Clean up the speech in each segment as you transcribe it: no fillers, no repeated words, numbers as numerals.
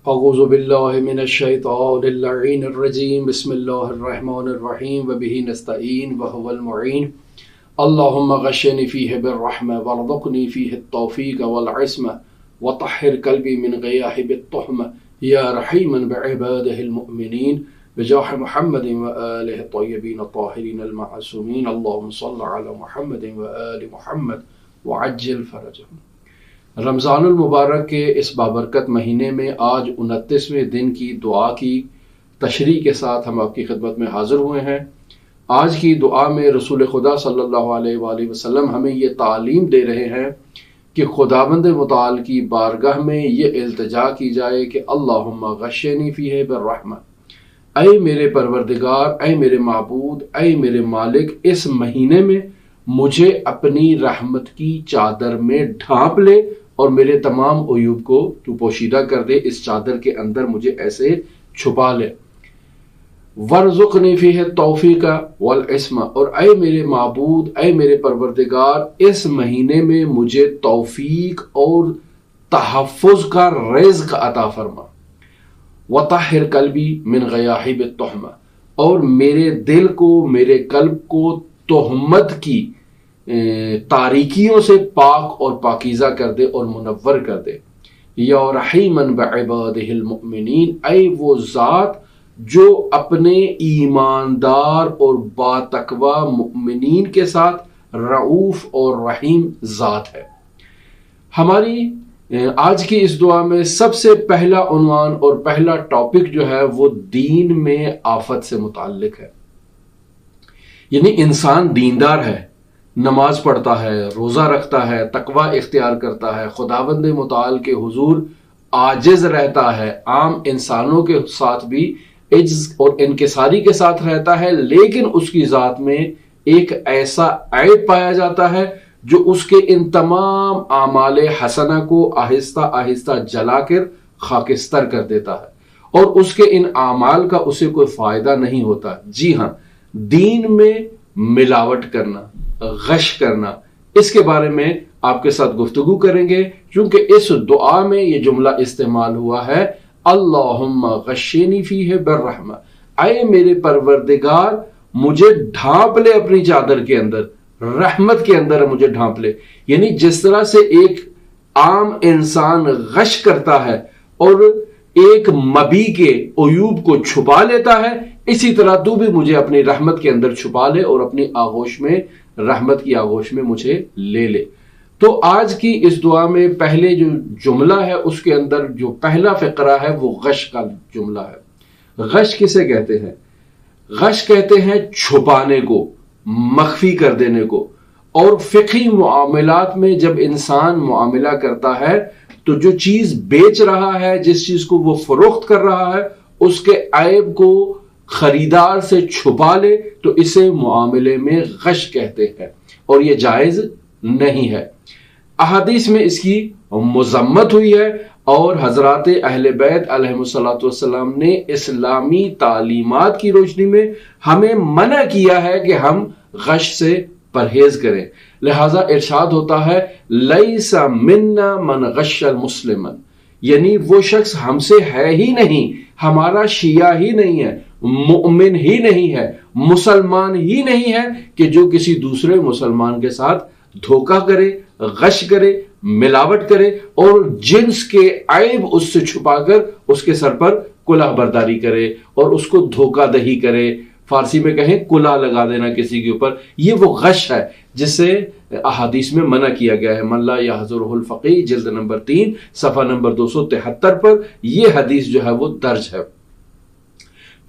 اعوذ باللہ من الشیطان اللعین الرجیم بسم اللہ الرحمن الرحیم وبہ نستعین وہو المعین اللہم غشنی فیہ بالرحمہ وارزقنی فیہ التوفیق والعصمہ وطہر قلبی من غیاہب التہمہ یا رحیما بعبادہ المؤمنین بجاہ محمد وآلہ الطیبین الطاہرین المعصومین اللہم صل علی محمد وآل محمد وعجل فرجہم۔ رمضان المبارک کے اس بابرکت مہینے میں آج 29ویں دن کی دعا کی تشریح کے ساتھ ہم آپ کی خدمت میں حاضر ہوئے ہیں۔ آج کی دعا میں رسول خدا صلی اللہ علیہ وآلہ وسلم ہمیں یہ تعلیم دے رہے ہیں کہ خداوند متعال کی بارگاہ میں یہ التجا کی جائے کہ اللہم غشنی فیہ بالرحمہ، اے میرے پروردگار، اے میرے معبود، اے میرے مالک، اس مہینے میں مجھے اپنی رحمت کی چادر میں ڈھانپ لے اور میرے تمام عیوب کو تو پوشیدہ کر دے، اس چادر کے اندر مجھے ایسے چھپا لے۔ وارزقنی فیہ التوفیق والعصمہ، اور اے میرے معبود، اے میرے پروردگار، اس مہینے میں مجھے توفیق اور تحفظ کا رزق عطا فرما۔ وطہر قلبی من غیاہب التہمہ، اور میرے دل کو، میرے قلب کو تہمت کی تاریکیوں سے پاک اور پاکیزہ کر دے اور منور کر دے۔ یا رحیما بعبادہ المؤمنین، اے وہ ذات جو اپنے ایماندار اور باتقوی مؤمنین کے ساتھ رعوف اور رحیم ذات ہے۔ ہماری آج کی اس دعا میں سب سے پہلا عنوان اور پہلا ٹاپک جو ہے وہ دین میں آفت سے متعلق ہے۔ یعنی انسان دیندار ہے، نماز پڑھتا ہے، روزہ رکھتا ہے، تقوی اختیار کرتا ہے، خداوند متعال کے حضور عاجز رہتا ہے، عام انسانوں کے ساتھ بھی عجز اور انکساری کے ساتھ رہتا ہے، لیکن اس کی ذات میں ایک ایسا عیب پایا جاتا ہے جو اس کے ان تمام اعمال حسنہ کو آہستہ آہستہ جلا کر خاکستر کر دیتا ہے، اور اس کے ان اعمال کا اسے کوئی فائدہ نہیں ہوتا۔ جی ہاں، دین میں ملاوٹ کرنا، غش کرنا، اس کے بارے میں آپ کے ساتھ گفتگو کریں گے، کیونکہ اس دعا میں یہ جملہ استعمال ہوا ہے، اللہم غشنی فیہ بالرحمہ، اے میرے پروردگار مجھے ڈھانپ لے اپنی چادر کے اندر، رحمت کے اندر مجھے ڈھانپ لے۔ یعنی جس طرح سے ایک عام انسان غش کرتا ہے اور ایک مبی کے عیوب کو چھپا لیتا ہے، اسی طرح تو بھی مجھے اپنی رحمت کے اندر چھپا لے اور اپنی آغوش میں، رحمت کی آغوش میں مجھے لے لے۔ تو آج کی اس دعا میں پہلے جو جملہ ہے اس کے اندر جو پہلا فقرہ ہے وہ غش کا جملہ ہے۔ غش کسے کہتے ہیں؟ غش کہتے ہیں چھپانے کو، مخفی کر دینے کو۔ اور فقہی معاملات میں جب انسان معاملہ کرتا ہے تو جو چیز بیچ رہا ہے، جس چیز کو وہ فروخت کر رہا ہے، اس کے عیب کو خریدار سے چھپا لے تو اسے معاملے میں غش کہتے ہیں، اور یہ جائز نہیں ہے۔ احادیث میں اس کی مذمت ہوئی ہے، اور حضرات اہل بیت علیہ الصلوۃ والسلام نے اسلامی تعلیمات کی روشنی میں ہمیں منع کیا ہے کہ ہم غش سے پرہیز کریں۔ لہذا ارشاد ہوتا ہے لیس منا من غش المسلم، یعنی وہ شخص ہم سے ہے ہی نہیں، ہمارا شیعہ ہی نہیں ہے، مؤمن ہی نہیں ہے، مسلمان ہی نہیں ہے کہ جو کسی دوسرے مسلمان کے ساتھ دھوکہ کرے، غش کرے، ملاوٹ کرے اور جنس کے عیب اس سے چھپا کر اس کے سر پر کلہ برداری کرے اور اس کو دھوکہ دہی کرے۔ فارسی میں کہیں کلہ لگا دینا کسی کے اوپر، یہ وہ غش ہے جس سے احادیث میں منع کیا گیا ہے۔ من لا یحضرہ الفقیہ، جلد نمبر 3 صفحہ نمبر 273 پر یہ حدیث جو ہے وہ درج ہے۔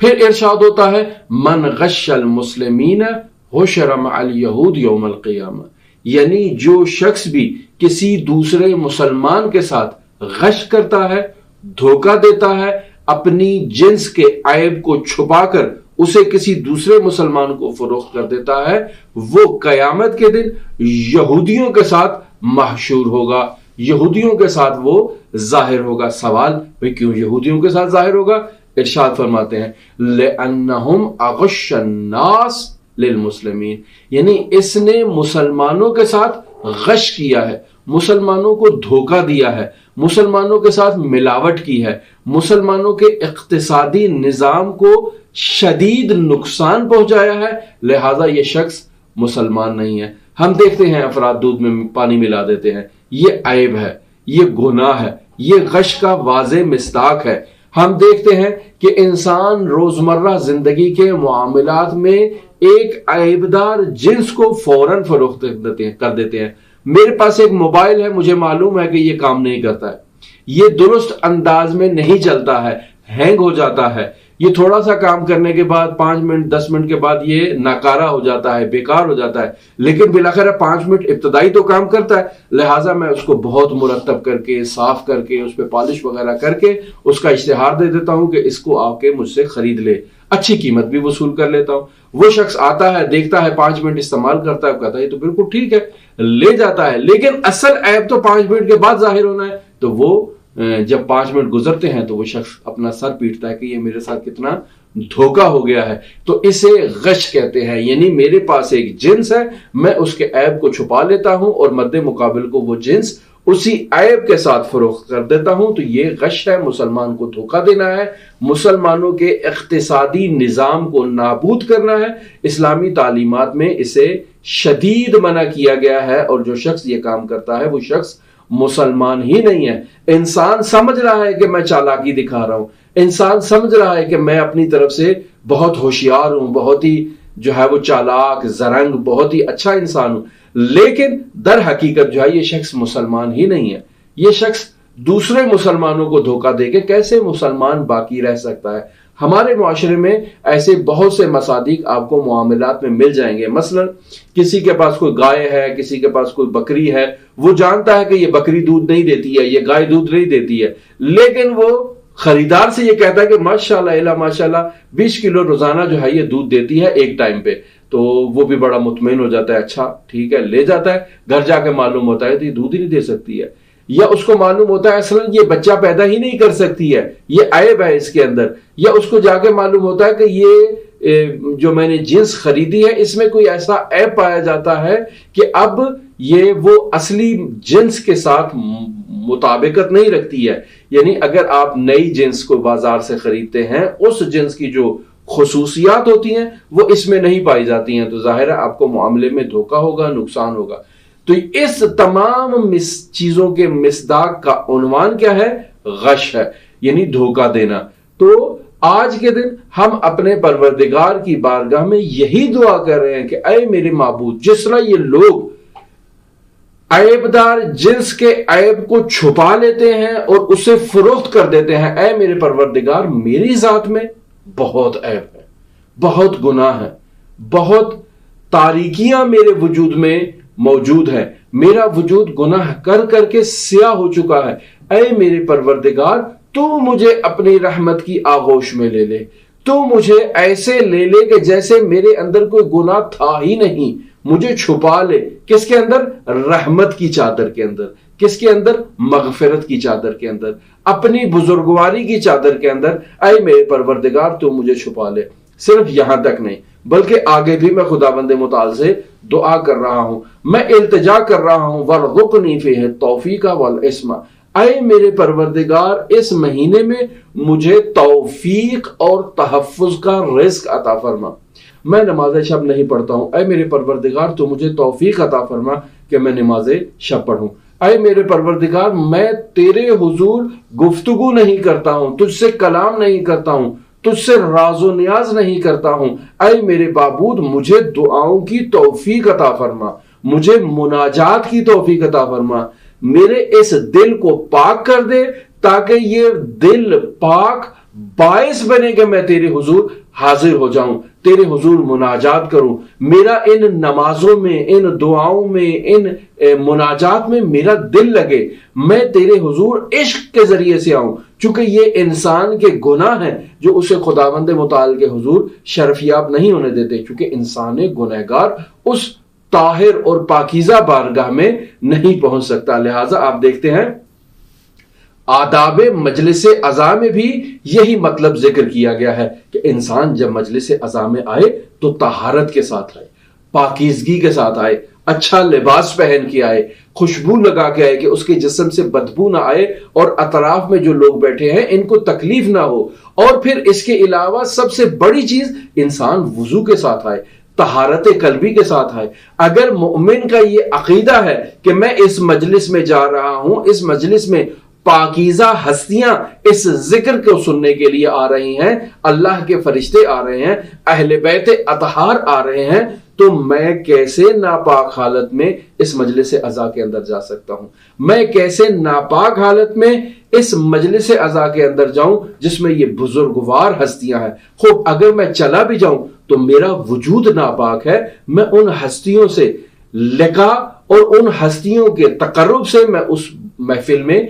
پھر ارشاد ہوتا ہے من غش المسلمین حشر مع الیہود یوم القیامہ، یعنی جو شخص بھی کسی دوسرے مسلمان کے ساتھ غش کرتا ہے، دھوکہ دیتا ہے، اپنی جنس کے عیب کو چھپا کر اسے کسی دوسرے مسلمان کو فروخت کر دیتا ہے، وہ قیامت کے دن یہودیوں کے ساتھ محشور ہوگا، یہودیوں کے ساتھ وہ ظاہر ہوگا۔ سوال بھئی کیوں یہودیوں کے ساتھ ظاہر ہوگا؟ ارشاد فرماتے ہیں لِأَنَّهُمْ أَغَشَّ النَّاسِ لِلْمُسْلِمِينَ، یعنی اس نے مسلمانوں کے ساتھ غش کیا ہے، مسلمانوں کو دھوکہ دیا ہے، مسلمانوں کے ساتھ ملاوٹ کی ہے، مسلمانوں کے اقتصادی نظام کو شدید نقصان پہنچایا ہے، لہذا یہ شخص مسلمان نہیں ہے۔ ہم دیکھتے ہیں افراد دودھ میں پانی ملا دیتے ہیں، یہ عیب ہے، یہ گناہ ہے، یہ غش کا واضح مصداق ہے۔ ہم دیکھتے ہیں کہ انسان روزمرہ زندگی کے معاملات میں ایک عیبدار جنس کو فوراً فروخت کر دیتے ہیں۔ میرے پاس ایک موبائل ہے، مجھے معلوم ہے کہ یہ کام نہیں کرتا ہے، یہ درست انداز میں نہیں چلتا ہے، ہینگ ہو جاتا ہے، یہ تھوڑا سا کام کرنے کے بعد 5 منٹ 10 منٹ کے بعد یہ ناکارہ ہو جاتا ہے، بیکار ہو جاتا ہے، لیکن بالآخر 5 منٹ ابتدائی تو کام کرتا ہے، لہٰذا میں اس کو بہت مرتب کر کے صاف کر کے اس پہ پالش وغیرہ کر کے اس کا اشتہار دے دیتا ہوں کہ اس کو آ کے مجھ سے خرید لے، اچھی قیمت بھی وصول کر لیتا ہوں۔ وہ شخص آتا ہے، دیکھتا ہے، 5 منٹ استعمال کرتا ہے، کہتا ہے یہ تو بالکل ٹھیک ہے، لے جاتا ہے، لیکن اصل عیب تو 5 منٹ کے بعد ظاہر ہونا ہے، تو وہ جب 5 منٹ گزرتے ہیں تو وہ شخص اپنا سر پیٹتا ہے کہ یہ میرے ساتھ کتنا دھوکہ ہو گیا ہے۔ تو اسے غش کہتے ہیں، یعنی میرے پاس ایک جنس ہے، میں اس کے عیب کو چھپا لیتا ہوں اور مد مقابل کو وہ جنس اسی عیب کے ساتھ فروخت کر دیتا ہوں، تو یہ غش ہے، مسلمان کو دھوکہ دینا ہے، مسلمانوں کے اقتصادی نظام کو نابود کرنا ہے۔ اسلامی تعلیمات میں اسے شدید منع کیا گیا ہے، اور جو شخص یہ کام کرتا ہے وہ شخص مسلمان ہی نہیں ہے۔ انسان سمجھ رہا ہے کہ میں چالاکی دکھا رہا ہوں، انسان سمجھ رہا ہے کہ میں اپنی طرف سے بہت ہوشیار ہوں، بہت ہی جو ہے وہ چالاک زرنگ، بہت ہی اچھا انسان ہوں، لیکن در حقیقت جو ہے یہ شخص مسلمان ہی نہیں ہے۔ یہ شخص دوسرے مسلمانوں کو دھوکہ دے کے کیسے مسلمان باقی رہ سکتا ہے؟ ہمارے معاشرے میں ایسے بہت سے مصادیق آپ کو معاملات میں مل جائیں گے۔ مثلا کسی کے پاس کوئی گائے ہے، کسی کے پاس کوئی بکری ہے، وہ جانتا ہے کہ یہ بکری دودھ نہیں دیتی ہے، یہ گائے دودھ نہیں دیتی ہے، لیکن وہ خریدار سے یہ کہتا ہے کہ ماشاءاللہ الا ماشاءاللہ 20 کلو روزانہ جو ہے یہ دودھ دیتی ہے ایک ٹائم پہ، تو وہ بھی بڑا مطمئن ہو جاتا ہے، اچھا ٹھیک ہے، لے جاتا ہے، گھر جا کے معلوم ہوتا ہے کہ یہ دودھ ہی نہیں دے سکتی ہے، یا اس کو معلوم ہوتا ہے اصلا یہ بچہ پیدا ہی نہیں کر سکتی ہے، یہ عیب ہے اس کے اندر، یا اس کو جا کے معلوم ہوتا ہے کہ یہ جو میں نے جنس خریدی ہے اس میں کوئی ایسا عیب پایا جاتا ہے کہ اب یہ وہ اصلی جنس کے ساتھ مطابقت نہیں رکھتی ہے۔ یعنی اگر آپ نئی جنس کو بازار سے خریدتے ہیں، اس جنس کی جو خصوصیات ہوتی ہیں وہ اس میں نہیں پائی جاتی ہیں، تو ظاہر ہے آپ کو معاملے میں دھوکہ ہوگا، نقصان ہوگا۔ تو اس تمام چیزوں کے مصداق کا عنوان کیا ہے؟ غش ہے، یعنی دھوکہ دینا۔ تو آج کے دن ہم اپنے پروردگار کی بارگاہ میں یہی دعا کر رہے ہیں کہ اے میرے معبود، جس طرح یہ لوگ عیبدار جنس کے عیب کو چھپا لیتے ہیں اور اسے فروخت کر دیتے ہیں، اے میرے پروردگار میری ذات میں بہت عیب ہے، بہت گناہ ہے، بہت تاریکیاں میرے وجود میں موجود ہے، میرا وجود گناہ کر کر کے سیاہ ہو چکا ہے، اے میرے پروردگار تو مجھے اپنی رحمت کی آغوش میں لے لے، تو مجھے ایسے لے لے کہ جیسے میرے اندر کوئی گناہ تھا ہی نہیں، مجھے چھپا لے، کس کے اندر؟ رحمت کی چادر کے اندر، کس کے اندر؟ مغفرت کی چادر کے اندر، اپنی بزرگواری کی چادر کے اندر، اے میرے پروردگار تو مجھے چھپا لے۔ صرف یہاں تک نہیں بلکہ آگے بھی میں خداوند متعال سے دعا کر رہا ہوں، میں التجا کر رہا ہوں، وَارْزُقْنِي فِيهِ التَّوْفِيقَ وَالْعِصْمَةَ، اے میرے پروردگار اس مہینے میں مجھے توفیق اور تحفظ کا رزق عطا فرما۔ میں نماز شب نہیں پڑھتا ہوں، اے میرے پروردگار تو مجھے توفیق عطا فرما کہ میں نماز شب پڑھوں۔ اے میرے پروردگار میں تیرے حضور گفتگو نہیں کرتا ہوں، تجھ سے کلام نہیں کرتا ہوں، تجھ سے راز و نیاز نہیں کرتا ہوں، اے میرے معبود مجھے دعاؤں کی توفیق عطا فرما، مجھے مناجات کی توفیق عطا فرما، میرے اس دل کو پاک کر دے تاکہ یہ دل پاک باعث بنے کہ میں تیرے حضور حاضر ہو جاؤں، تیرے حضور مناجات کروں، میرا ان نمازوں میں، ان دعاؤں میں، ان مناجات میں میرا دل لگے، میں تیرے حضور عشق کے ذریعے سے آؤں، چونکہ یہ انسان کے گناہ ہیں جو اسے خداوند متعال کے حضور شرفیاب نہیں ہونے دیتے، چونکہ انسان گنہگار اس طاہر اور پاکیزہ بارگاہ میں نہیں پہنچ سکتا۔ لہٰذا آپ دیکھتے ہیں آداب مجلس عزا میں بھی یہی مطلب ذکر کیا گیا ہے کہ انسان جب مجلس عزا میں آئے تو طہارت کے ساتھ آئے، پاکیزگی کے ساتھ آئے، اچھا لباس پہن کے آئے، خوشبو لگا کے آئے کہ اس کے جسم سے بدبو نہ آئے اور اطراف میں جو لوگ بیٹھے ہیں ان کو تکلیف نہ ہو۔ اور پھر اس کے علاوہ سب سے بڑی چیز، انسان وضو کے ساتھ آئے، طہارت قلبی کے ساتھ آئے۔ اگر مومن کا یہ عقیدہ ہے کہ میں اس مجلس میں جا رہا ہوں، اس مجلس میں پاکیزہ ہستیاں اس ذکر کو سننے کے لیے آ رہی ہیں، اللہ کے فرشتے آ رہے ہیں، اہل بیت اطہار آ رہے ہیں، تو میں کیسے ناپاک حالت میں اس مجلس عزا کے اندر جا سکتا ہوں؟ میں کیسے ناپاک حالت میں اس مجلس عزا کے اندر جاؤں جس میں یہ بزرگوار ہستیاں ہیں؟ خوب اگر میں چلا بھی جاؤں تو میرا وجود ناپاک ہے، میں ان ہستیوں سے لقاء اور ان ہستیوں کے تقرب سے میں اس محفل میں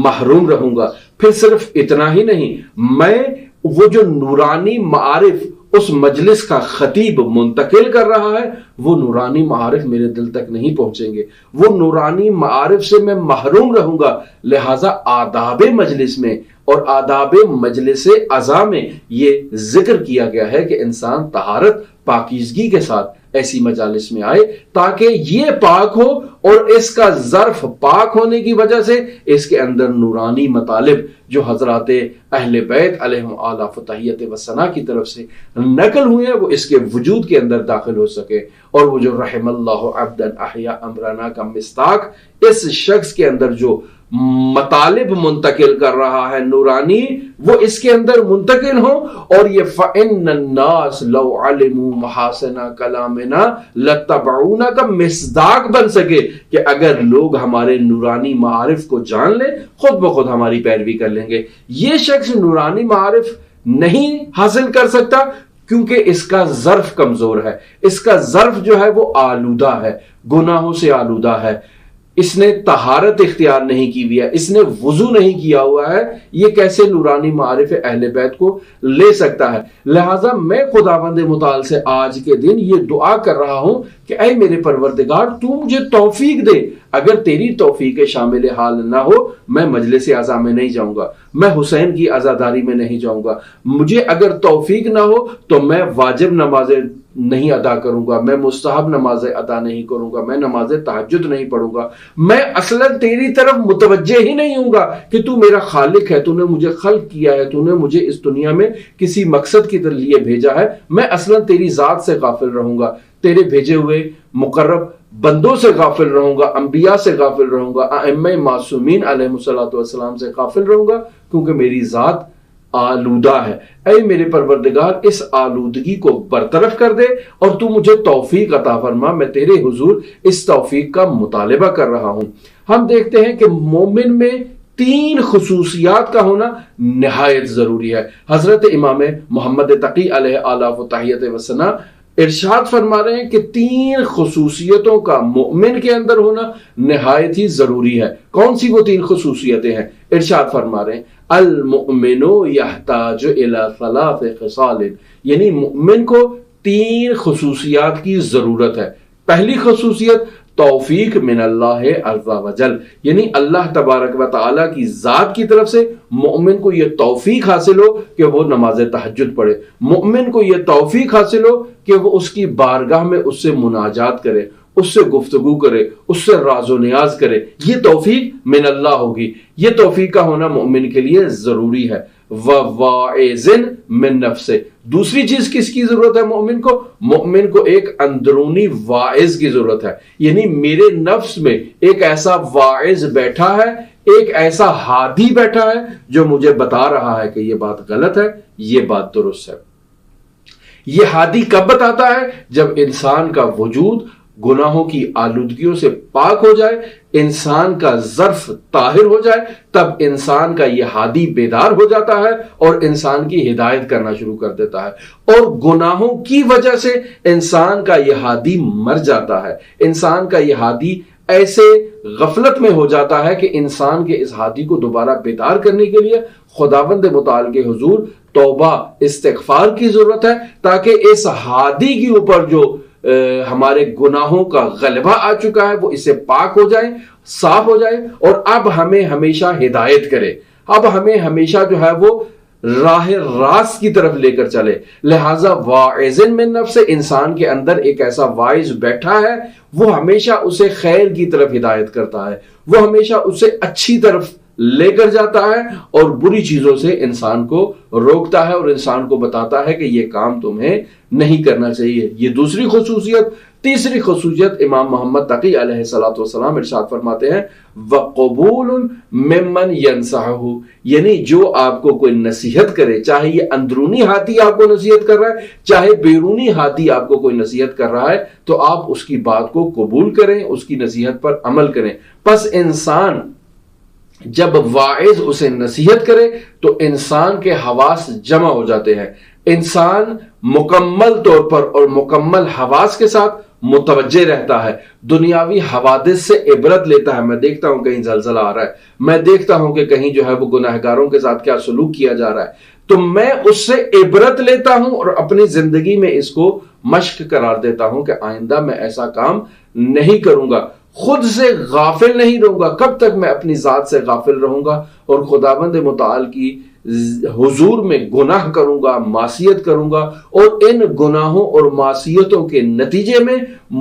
محروم رہوں گا۔ پھر صرف اتنا ہی نہیں، میں وہ جو نورانی معارف اس مجلس کا خطیب منتقل کر رہا ہے، وہ نورانی معارف میرے دل تک نہیں پہنچیں گے، وہ نورانی معارف سے میں محروم رہوں گا۔ لہٰذا آداب مجلس میں اور آداب مجلس عزا میں یہ ذکر کیا گیا ہے کہ انسان طہارت پاکیزگی کے ساتھ ایسی مجالس میں آئے تاکہ یہ پاک ہو، اور اس کا ظرف پاک ہونے کی وجہ سے اس کے اندر نورانی مطالب جو حضرات اہل بیت علیہم اعلی فتحیت و ثنا کی طرف سے نقل ہوئے ہیں وہ اس کے وجود کے اندر داخل ہو سکے، اور وہ جو رحم اللہ عبدا احیا امرنا کا مصداق اس شخص کے اندر جو مطالب منتقل کر رہا ہے نورانی، وہ اس کے اندر منتقل ہوں، اور یہ فَإِنَّ النَّاسِ لَوْ عَلِمُوا مَحَاسِنَ كَلَامِنَا لَاتَّبَعُونَا کا مصداق بن سکے کہ اگر لوگ ہمارے نورانی معارف کو جان لیں خود بخود ہماری پیروی کر لیں گے۔ یہ شخص نورانی معارف نہیں حاصل کر سکتا کیونکہ اس کا ظرف کمزور ہے، اس کا ظرف جو ہے وہ آلودہ ہے، گناہوں سے آلودہ ہے، اس نے طہارت اختیار نہیں کی ہوئی ہے، اس نے وضو نہیں کیا ہوا ہے، یہ کیسے نورانی معارف اہل بیت کو لے سکتا ہے؟ لہٰذا میں خداوند متعال سے آج کے دن یہ دعا کر رہا ہوں کہ اے میرے پروردگار تو مجھے توفیق دے۔ اگر تیری توفیق شامل حال نہ ہو میں مجلس عزا میں نہیں جاؤں گا، میں حسین کی عزاداری میں نہیں جاؤں گا۔ مجھے اگر توفیق نہ ہو تو میں واجب نمازیں نہیں ادا کروں گا، میں مستحب نمازیں ادا نہیں کروں گا، میں نماز تہجد نہیں پڑھوں گا، میں اصلا تیری طرف متوجہ ہی نہیں ہوں گا کہ تو میرا خالق ہے، تو نے مجھے خلق کیا ہے، تو نے مجھے اس دنیا میں کسی مقصد کے لیے بھیجا ہے، میں اصلا تیری ذات سے غافل رہوں گا، تیرے بھیجے ہوئے مقرب بندوں سے غافل رہوں گا، انبیاء سے غافل رہوں گا، ائمہ معصومین علیہم الصلوۃ والسلام سے غافل رہوں گا، کیونکہ میری ذات آلودہ ہے۔ اے میرے پروردگار اس آلودگی کو برطرف کر دے اور تو مجھے توفیق عطا فرما، میں تیرے حضور اس توفیق کا مطالبہ کر رہا ہوں۔ ہم دیکھتے ہیں کہ مومن میں 3 خصوصیات کا ہونا نہایت ضروری ہے۔ حضرت امام محمد تقی علیہ اعلی فتحیت و ثنا ارشاد فرما رہے ہیں کہ 3 خصوصیتوں کا مومن کے اندر ہونا نہایت ہی ضروری ہے۔ کون سی وہ 3 خصوصیتیں ہیں؟ ارشاد فرما رہے ہیں المؤمن یحتاج الی 3 خصال، یعنی مومن کو 3 خصوصیات کی ضرورت ہے۔ پہلی خصوصیت توفیق من اللہ عز و جل، یعنی اللہ تبارک و تعالیٰ کی ذات کی طرف سے مومن کو یہ توفیق حاصل ہو کہ وہ نماز تہجد پڑھے، مومن کو یہ توفیق حاصل ہو کہ وہ اس کی بارگاہ میں اس سے مناجات کرے، اس سے گفتگو کرے، اس سے راز و نیاز کرے، یہ توفیق من اللہ ہوگی۔ یہ توفیق کا ہونا مومن کے لیے ضروری ہے۔ وواعظ من نفسه، دوسری چیز کس کی ضرورت ہے مومن کو؟ مومن کو ایک اندرونی واعظ کی ضرورت ہے، یعنی میرے نفس میں ایک ایسا واعظ بیٹھا ہے، ایک ایسا ہادی بیٹھا ہے جو مجھے بتا رہا ہے کہ یہ بات غلط ہے، یہ بات درست ہے۔ یہ ہادی کب بتاتا ہے؟ جب انسان کا وجود گناہوں کی آلودگیوں سے پاک ہو جائے، انسان کا ظرف طاہر ہو جائے، تب انسان کا یہ ہادی بیدار ہو جاتا ہے اور انسان کی ہدایت کرنا شروع کر دیتا ہے، اور گناہوں کی وجہ سے انسان کا یہ ہادی مر جاتا ہے، انسان کا یہ ہادی ایسے غفلت میں ہو جاتا ہے کہ انسان کے اس ہادی کو دوبارہ بیدار کرنے کے لیے خداوند متعال کے حضور توبہ استغفار کی ضرورت ہے، تاکہ اس ہادی کے اوپر جو ہمارے گناہوں کا غلبہ آ چکا ہے وہ اس سے پاک ہو جائے، صاف ہو جائے، اور اب ہمیں ہمیشہ ہدایت کرے، اب ہمیں ہمیشہ جو ہے وہ راہ راست کی طرف لے کر چلے۔ لہٰذا واعظ من نفس، انسان کے اندر ایک ایسا واعظ بیٹھا ہے، وہ ہمیشہ اسے خیر کی طرف ہدایت کرتا ہے، وہ ہمیشہ اسے اچھی طرف لے کر جاتا ہے اور بری چیزوں سے انسان کو روکتا ہے اور انسان کو بتاتا ہے کہ یہ کام تمہیں نہیں کرنا چاہیے۔ یہ دوسری خصوصیت۔ تیسری خصوصیت امام محمد تقی علیہ الصلوۃ والسلام ارشاد فرماتے ہیں وَقُبُولٌ مِّمَّنْ يَنْصَحُهُ، یعنی جو آپ کو کوئی نصیحت کرے، چاہے یہ اندرونی ہاتھی آپ کو نصیحت کر رہا ہے، چاہے بیرونی ہاتھی آپ کو کوئی نصیحت کر رہا ہے، تو آپ اس کی بات کو قبول کریں، اس کی نصیحت پر عمل کریں۔ پس انسان جب واعظ اسے نصیحت کرے تو انسان کے حواس جمع ہو جاتے ہیں، انسان مکمل طور پر اور مکمل حواس کے ساتھ متوجہ رہتا ہے، دنیاوی حوادث سے عبرت لیتا ہے۔ میں دیکھتا ہوں کہیں زلزلہ آ رہا ہے، میں دیکھتا ہوں کہ کہیں جو ہے وہ گناہگاروں کے ساتھ کیا سلوک کیا جا رہا ہے، تو میں اس سے عبرت لیتا ہوں اور اپنی زندگی میں اس کو مشق قرار دیتا ہوں کہ آئندہ میں ایسا کام نہیں کروں گا، خود سے غافل نہیں رہوں گا۔ کب تک میں اپنی ذات سے غافل رہوں گا اور خداوند متعال کی حضور میں گناہ کروں گا، معصیت کروں گا، اور ان گناہوں اور معصیتوں کے نتیجے میں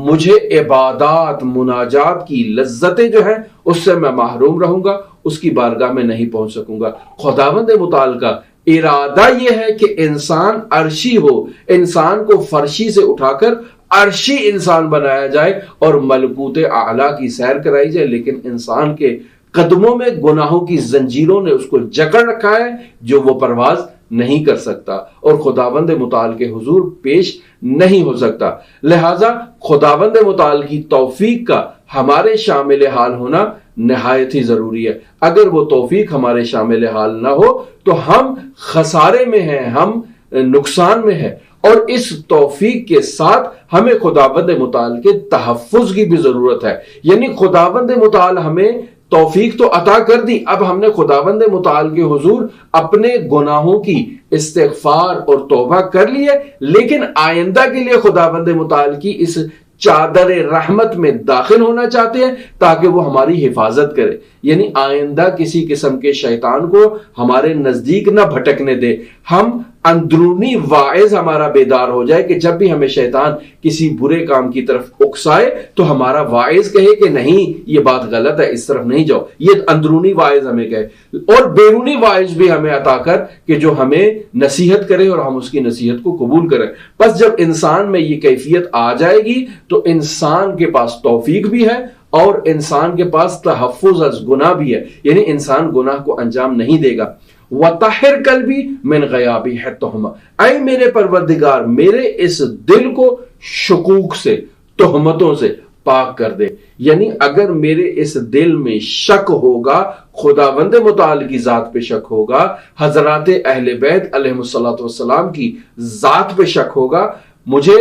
مجھے عبادات، مناجات کی لذتیں جو ہیں اس سے میں محروم رہوں گا، اس کی بارگاہ میں نہیں پہنچ سکوں گا۔ خداوند متعال کا ارادہ یہ ہے کہ انسان عرشی ہو، انسان کو فرشی سے اٹھا کر عرشی انسان بنایا جائے اور ملکوت اعلیٰ کی سیر کرائی جائے، لیکن انسان کے قدموں میں گناہوں کی زنجیروں نے اس کو جکڑ رکھا ہے جو وہ پرواز نہیں کر سکتا اور خداوند متعال کے حضور پیش نہیں ہو سکتا۔ لہٰذا خداوند متعال کی توفیق کا ہمارے شامل حال ہونا نہایت ہی ضروری ہے۔ اگر وہ توفیق ہمارے شامل حال نہ ہو تو ہم خسارے میں ہیں، ہم نقصان میں ہیں، اور اس توفیق کے ساتھ ہمیں خداوند متعال کے تحفظ کی بھی ضرورت ہے۔ یعنی خداوند متعال ہمیں توفیق تو عطا کر دی، اب ہم نے خداوند متعال کے حضور اپنے گناہوں کی استغفار اور توبہ کر لیے، لیکن آئندہ کے لیے خداوند متعال کی اس چادر رحمت میں داخل ہونا چاہتے ہیں تاکہ وہ ہماری حفاظت کرے، یعنی آئندہ کسی قسم کے شیطان کو ہمارے نزدیک نہ بھٹکنے دے، ہم اندرونی واعظ ہمارا بیدار ہو جائے کہ جب بھی ہمیں شیطان کسی برے کام کی طرف اکسائے تو ہمارا واعظ کہے کہ نہیں یہ بات غلط ہے، اس طرف نہیں جاؤ، یہ اندرونی واعظ ہمیں کہے، اور بیرونی واعظ بھی ہمیں عطا کر کہ جو ہمیں نصیحت کرے اور ہم اس کی نصیحت کو قبول کریں۔ پس جب انسان میں یہ کیفیت آ جائے گی تو انسان کے پاس توفیق بھی ہے اور انسان کے پاس تحفظ از گناہ بھی ہے، یعنی انسان گناہ کو انجام نہیں دے گا۔ وَطَهِّرْ قَلْبِي مِنْ غَيَابِهِ التُّهْمَةِ، اے میرے پروردگار میرے اس دل کو شکوک سے، تہمتوں سے پاک کر دے۔ یعنی اگر میرے اس دل میں شک ہوگا، خداوند متعال کی ذات پہ شک ہوگا، حضرات اہل بیت علیہ الصلوۃ والسلام کی ذات پہ شک ہوگا، مجھے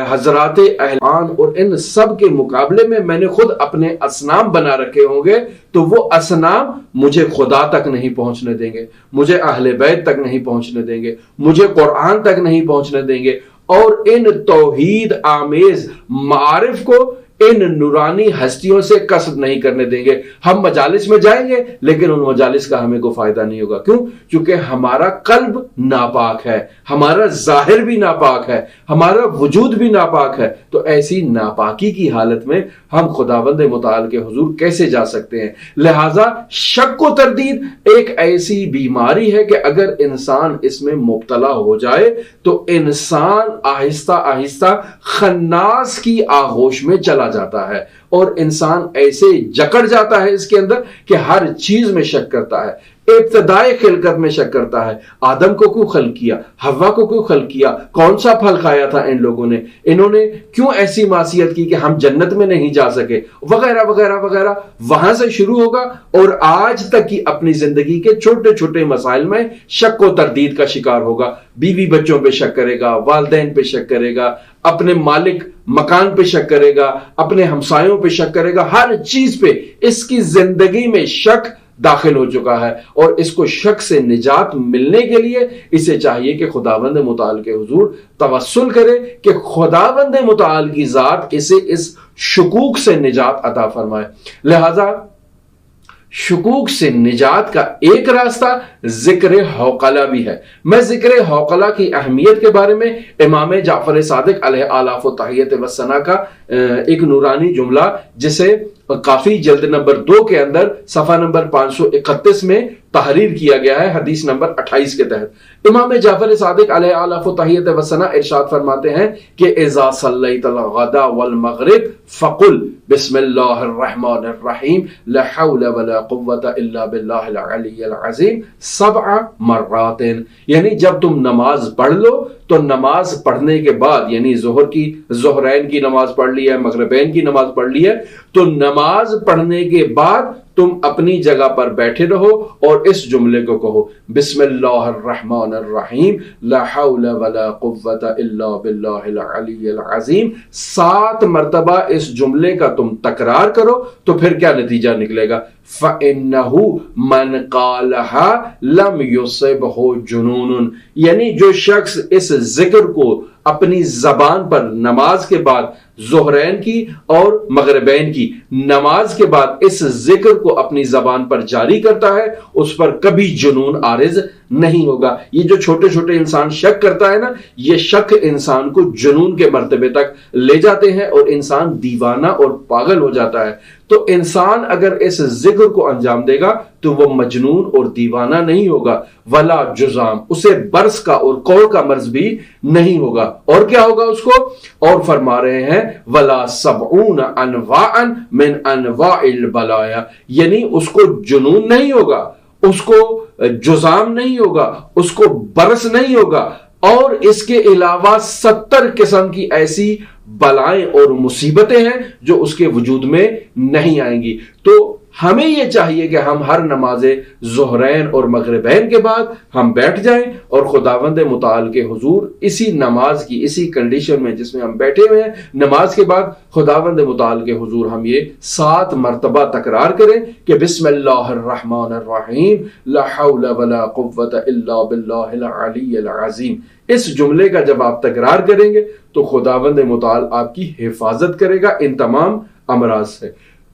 حضرات اہلان اور ان سب کے مقابلے میں میں نے خود اپنے اصنام بنا رکھے ہوں گے، تو وہ اصنام مجھے خدا تک نہیں پہنچنے دیں گے، مجھے اہل بیت تک نہیں پہنچنے دیں گے، مجھے قرآن تک نہیں پہنچنے دیں گے، اور ان توحید آمیز معارف کو ان نورانی ہستیوں سے کسب نہیں کرنے دیں گے۔ ہم مجالس میں جائیں گے لیکن ان مجالس کا ہمیں کوئی فائدہ نہیں ہوگا، کیوں؟ کیونکہ ہمارا قلب ناپاک ہے، ہمارا ظاہر بھی ناپاک ہے، ہمارا وجود بھی ناپاک ہے، تو ایسی ناپاکی کی حالت میں ہم خداوند متعال کے حضور کیسے جا سکتے ہیں؟ لہٰذا شک و تردید ایک ایسی بیماری ہے کہ اگر انسان اس میں مبتلا ہو جائے تو انسان آہستہ آہستہ خناس کی آغوش میں چلا جاتا ہے اور انسان ایسے جکڑ جاتا ہے اس کے اندر کہ ہر چیز میں شک کرتا ہے، ابتدائی خلقت میں شک کرتا ہے، آدم کو کیوں خلق کیا، حوا کو کیوں خلق کیا، کون سا پھل کھایا تھا ان لوگوں نے، انہوں نے کیوں ایسی معصیت کی کہ ہم جنت میں نہیں جا سکے، وغیرہ وغیرہ وغیرہ، وہاں سے شروع ہوگا اور آج تک کی اپنی زندگی کے چھوٹے چھوٹے مسائل میں شک و تردید کا شکار ہوگا، بیوی بچوں پہ شک کرے گا، والدین پہ شک کرے گا، اپنے مالک مکان پہ شک کرے گا، اپنے ہمسایوں پہ شک کرے گا، ہر چیز پہ اس کی زندگی میں شک داخل ہو چکا ہے، اور اس کو شک سے نجات ملنے کے لیے اسے چاہیے کہ خداوند متعال کے حضور توسل کرے کہ خداوند متعال کی ذات اسے اس شکوک سے نجات عطا فرمائے۔ لہذا شکوک سے نجات کا ایک راستہ ذکر حوقلہ بھی ہے۔ میں ذکر حوقلہ کی اہمیت کے بارے میں امام جعفر صادق علیہ آلاف و تحیت و ثنا کا ایک نورانی جملہ جسے کافی جلد نمبر 2 کے اندر صفحہ نمبر 531 میں تحریر کیا گیا ہے حدیث نمبر 28 کے تحت امام جعفر صادق علیہ آلاف و تحیت و ثنا ارشاد فرماتے ہیں کہ اذا صلیت الغداء والمغرب فقل بسم اللہ الرحمن الرحیم لا حول ولا قوت الا باللہ العلی العظیم 7 مرات، یعنی جب تم نماز پڑھ لو تو نماز پڑھنے کے بعد، یعنی ظہرین کی نماز پڑھ لی ہے، مغربین کی نماز پڑھ لی ہے، تو نماز پڑھنے کے بعد تم اپنی جگہ پر بیٹھے رہو اور اس جملے کو کہو بسم اللہ الرحمن الرحیم لا حول ولا قوت الا باللہ العلی العظیم 7 مرتبہ اس جملے کا تم تکرار کرو تو پھر کیا نتیجہ نکلے گا؟ فَإِنَّهُ مَنْ قَالَهَا لَمْ يُصِبْهُ جُنُونٌ، یعنی جو شخص اس ذکر کو اپنی زبان پر نماز کے بعد ظہرین کی اور مغربین کی نماز کے بعد اس ذکر کو اپنی زبان پر جاری کرتا ہے اس پر کبھی جنون عارض نہیں ہوگا۔ یہ جو چھوٹے چھوٹے انسان شک کرتا ہے نا، یہ شک انسان کو جنون کے مرتبے تک لے جاتے ہیں اور انسان دیوانہ اور پاگل ہو جاتا ہے۔ تو انسان اگر اس ذکر کو انجام دے گا تو وہ مجنون اور دیوانہ نہیں ہوگا، ولا جزام، اسے برس کا اور کوڑ کا مرض بھی نہیں ہوگا۔ اور کیا ہوگا اس کو؟ اور فرما رہے ہیں ولا 70 انواعا من انواع البلایا، یعنی اس کو جنون نہیں ہوگا، اس کو جزام نہیں ہوگا، اس کو برس نہیں ہوگا، اور اس کے علاوہ 70 قسم کی ایسی بلائیں اور مصیبتیں ہیں جو اس کے وجود میں نہیں آئیں گی۔ تو ہمیں یہ چاہیے کہ ہم ہر نماز ظہرین اور مغربین کے بعد ہم بیٹھ جائیں اور خداوند متعال کے حضور اسی نماز کی اسی کنڈیشن میں جس میں ہم بیٹھے ہوئے ہیں نماز کے بعد خداوند متعال کے حضور ہم یہ 7 مرتبہ تکرار کریں کہ بسم اللہ الرحمن الرحیم لا حول ولا قوت الا باللہ العلی العظیم۔ اس جملے کا جب آپ تکرار کریں گے تو خداوند متعال آپ کی حفاظت کرے گا ان تمام امراض سے۔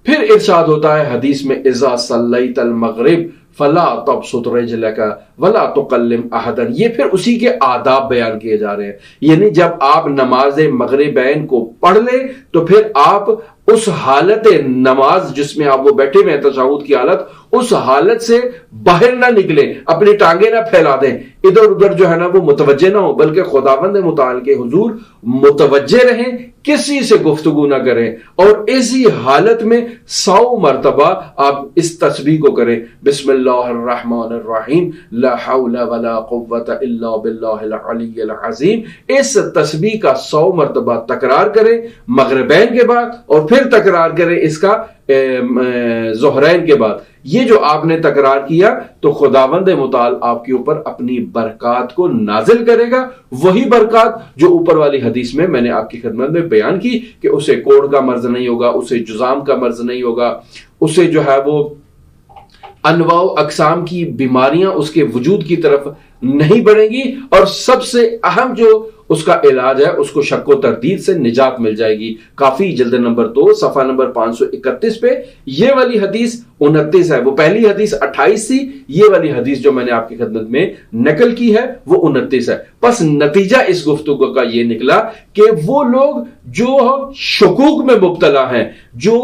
پھر ارشاد ہوتا ہے حدیث میں اذا صلیت المغرب فلا تبسط رجلک ولا تکلم احدا، یہ پھر اسی کے آداب بیان کیے جا رہے ہیں، یعنی جب آپ نماز مغربین کو پڑھ لیں تو پھر آپ اس حالت نماز جس میں آپ وہ بیٹھے ہوئے ہیں تشہد کی حالت، اس حالت سے باہر نہ نکلیں، اپنی ٹانگیں نہ پھیلا دیں، ادھر ادھر جو ہے نا وہ متوجہ نہ ہو، بلکہ خداوند متعال کے حضور متوجہ رہیں، کسی سے گفتگو نہ کریں، اور اسی حالت میں 100 مرتبہ آپ اس تسبیح کو کریں بسم اللہ الرحمن الرحیم لا حول ولا قوت الا باللہ العلی العظیم۔ اس تسبیح کا 100 مرتبہ تکرار کریں مغربین کے بعد اور پھر تکرار کریں اس کا ظہرین کے بعد۔ یہ جو آپ نے تکرار کیا تو خداوند متعال آپ کے اوپر اپنی برکات کو نازل کرے گا، وہی برکات جو اوپر والی حدیث میں نے آپ کی خدمت میں بیان کی کہ اسے کوڑ کا مرض نہیں ہوگا، اسے جزام کا مرض نہیں ہوگا، اسے جو ہے وہ انواع و اقسام کی بیماریاں اس کے وجود کی طرف نہیں بڑھیں گی، اور سب سے اہم جو اس کا علاج ہے اس کو شک و تردید سے نجات مل جائے گی۔ کافی جلد نمبر 2 صفحہ نمبر 531 پہ یہ والی حدیث 29 ہے، وہ پہلی حدیث 28 تھی، یہ والی حدیث جو میں نے آپ کی خدمت میں نقل کی ہے وہ 29 ہے۔ پس نتیجہ اس گفتگو کا یہ نکلا کہ وہ لوگ جو شکوک میں مبتلا ہیں، جو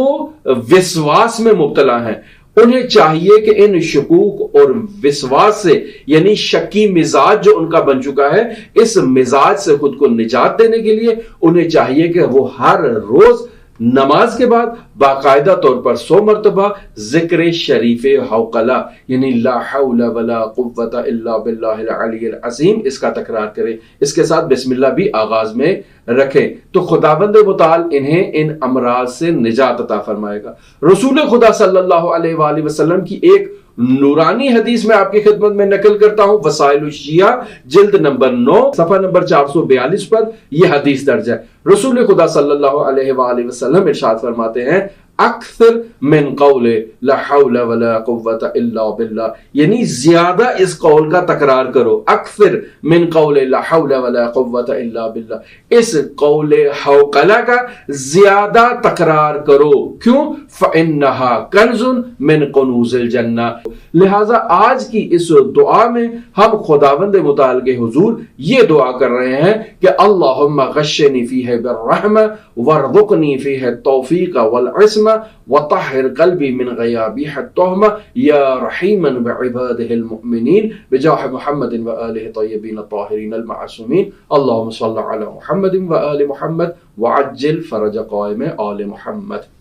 وسواس میں مبتلا ہیں، انہیں چاہیے کہ ان شکوک اور وسواس سے، یعنی شکی مزاج جو ان کا بن چکا ہے، اس مزاج سے خود کو نجات دینے کے لیے انہیں چاہیے کہ وہ ہر روز نماز کے بعد باقاعدہ طور پر 100 مرتبہ ذکر شریف حوقلہ یعنی لا حول ولا قوت الا باللہ العلی العظیم اس کا تکرار کریں، اس کے ساتھ بسم اللہ بھی آغاز میں رکھیں، تو خداوند متعال انہیں ان امراض سے نجات عطا فرمائے گا۔ رسول خدا صلی اللہ علیہ وآلہ وسلم کی ایک نورانی حدیث میں آپ کی خدمت میں نقل کرتا ہوں، وسائل الشیعہ جلد نمبر 9 صفحہ نمبر 442 پر یہ حدیث درج ہے۔ رسول خدا صلی اللہ علیہ وآلہ وسلم ارشاد فرماتے ہیں اکثر من قول لا حول ولا قوت الا باللہ، یعنی زیادہ اس قول کا تکرار کرو، اکثر من قول لا حول ولا قوت الا باللہ، اس قول حوقلہ کا زیادہ تکرار کرو، کیوں؟ فإنها کنز من کنوز الجنہ، لہذا آج کی اس دعا میں ہم خداوند متعال کے حضور یہ دعا کر رہے ہیں کہ اللہم غشنی فیہ بالرحمہ وارزقنی فیہ التوفیق والعصمہ وطہر قلبی من غیابیح التہمہ یا رحیما بعبادہ المؤمنین بجاہ محمد وآلہ طیبین الطاہرین المعصومین اللہم صلی علی محمد وآل محمد وعجل فرج قائم آل محمد۔